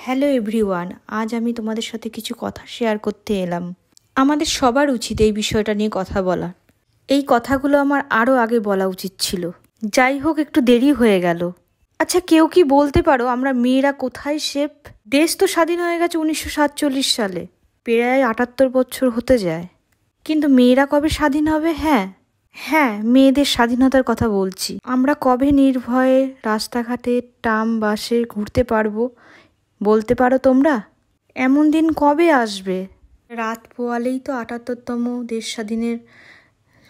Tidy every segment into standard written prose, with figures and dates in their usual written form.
Hello everyone, আজ আমি তোমাদের সাথে কিছু কথা শেয়ার করতে এলাম। আমাদের সবার উচিত এই বিষয়টা নিয়ে কথা বলা। এই কথাগুলো আমার আরও আগে বলা উচিত ছিল, যাই হোক একটু দেরি হয়ে গেল। আচ্ছা, কেউ কি বলতে পারো আমরা মেয়েরা কোথায় সেফ? দেশ তো স্বাধীন হয়ে গেছে 1947 সালে, প্রায় 78 বছর হতে যায়, কিন্তু মেয়েরা কবে স্বাধীন হবে? হ্যাঁ, মেয়েদের স্বাধীনতার কথা বলছি। আমরা কবে নির্ভয়ে রাস্তাঘাটে ট্রাম বাসে ঘুরতে পারবো বলতে পারো তোমরা? এমন দিন কবে আসবে? রাত পোয়ালেই তো 78তম দেশ স্বাধীনের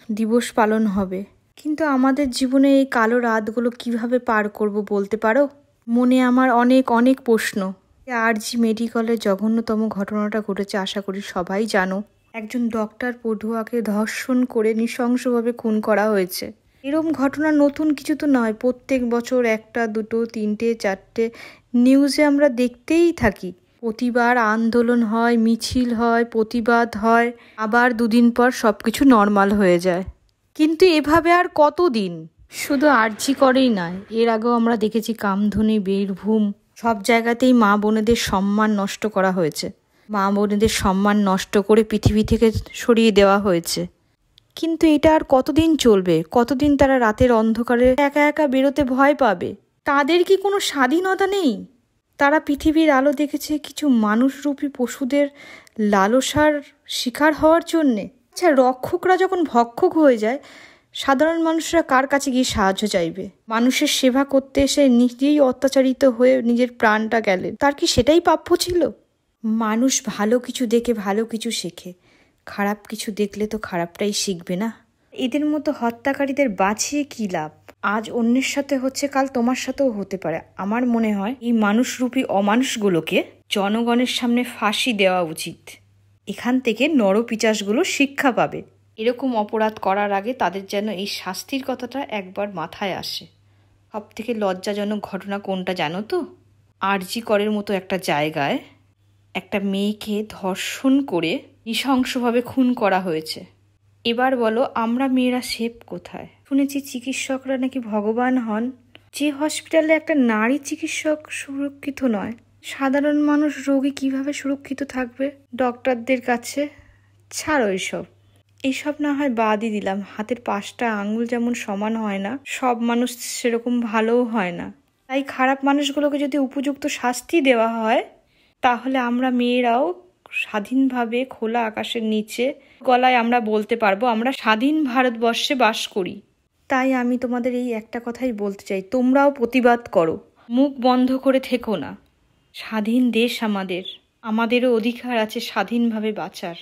দিবস পালন হবে, কিন্তু আমাদের জীবনে এই কালো রাতগুলো কিভাবে পার করব বলতে পারো? মনে আমার অনেক অনেক প্রশ্ন। আরজি মেডিকেলের জঘন্যতম ঘটনাটা ঘটেছে, আশা করি সবাই জানো। একজন ডক্টর পড়ুয়াকে ধর্ষণ করে নৃশংসভাবে খুন করা হয়েছে। এরকম ঘটনা নতুন কিছু তো নয়, প্রত্যেক বছর একটা দুটো তিনটে চারটে নিউজে আমরা দেখতেই থাকি। প্রতিবার আন্দোলন হয়, মিছিল হয়, প্রতিবাদ হয়, আবার দুদিন পর সব কিছু নর্মাল হয়ে যায়। কিন্তু এভাবে আর কতদিন? শুধু আরজি করেই নয়, এর আগেও আমরা দেখেছি কামধুনি, বীরভূম, সব জায়গাতেই মা বোনেদের সম্মান নষ্ট করা হয়েছে। মা বোনেদের সম্মান নষ্ট করে পৃথিবী থেকে সরিয়ে দেওয়া হয়েছে। কিন্তু এটা আর কতদিন চলবে? কতদিন তারা রাতের অন্ধকারে একা একা বেরোতে ভয় পাবে? তাদের কি কোনো স্বাধীনতা নেই? তারা পৃথিবীর আলো দেখেছে কিছু মানুষরূপী পশুদের লালসার শিকার হওয়ার জন্যে। আচ্ছা, রক্ষকরা যখন ভক্ষক হয়ে যায়, সাধারণ মানুষরা কার কাছে গিয়ে সাহায্য চাইবে? মানুষের সেবা করতে এসে নিজেই অত্যাচারিত হয়ে নিজের প্রাণটা গেলেন, তার কি সেটাই প্রাপ্য ছিল? মানুষ ভালো কিছু দেখে ভালো কিছু শেখে, খারাপ কিছু দেখলে তো খারাপটাই শিখবে না? এদের মতো হত্যাকারীদের বাঁচিয়ে কী লাভ? আজ অন্যের সাথে হচ্ছে, কাল তোমার সাথেও হতে পারে। আমার মনে হয় এই মানুষরূপী অমানুষগুলোকে জনগণের সামনে ফাঁসি দেওয়া উচিত। এখান থেকে নরপিশাচগুলো শিক্ষা পাবে। এরকম অপরাধ করার আগে তাদের যেন এই শাস্তির কথাটা একবার মাথায় আসে। সব থেকে লজ্জাজনক ঘটনা কোনটা জানো তো? আরজি করের মতো একটা জায়গায় একটা মেয়েকে ধর্ষণ করে নৃশংসভাবে খুন করা হয়েছে। এবার বলো, আমরা মেয়েরা সেফ কোথায়? শুনেছি চিকিৎসকরা নাকি ভগবান হন। যে হসপিটালে একটা নারী চিকিৎসক সুরক্ষিত নয়, সাধারণ মানুষ রোগী কিভাবে সুরক্ষিত থাকবে ডক্টরদের কাছে? ছাড়ো এইসব না হয় বাদই দিলাম। হাতের 5টা আঙুল যেমন সমান হয় না, সব মানুষ সেরকম ভালোও হয় না। তাই খারাপ মানুষগুলোকে যদি উপযুক্ত শাস্তি দেওয়া হয়, তাহলে আমরা মেয়েরাও স্বাধীনভাবে খোলা আকাশের নিচে গলায় আমরা বলতে পারবো আমরা স্বাধীন ভারতবর্ষে বাস করি। তাই আমি তোমাদের এই একটা কথাই বলতে চাই, তোমরাও প্রতিবাদ করো, মুখ বন্ধ করে থেকো না। স্বাধীন দেশ আমাদেরও অধিকার আছে স্বাধীনভাবে বাঁচার।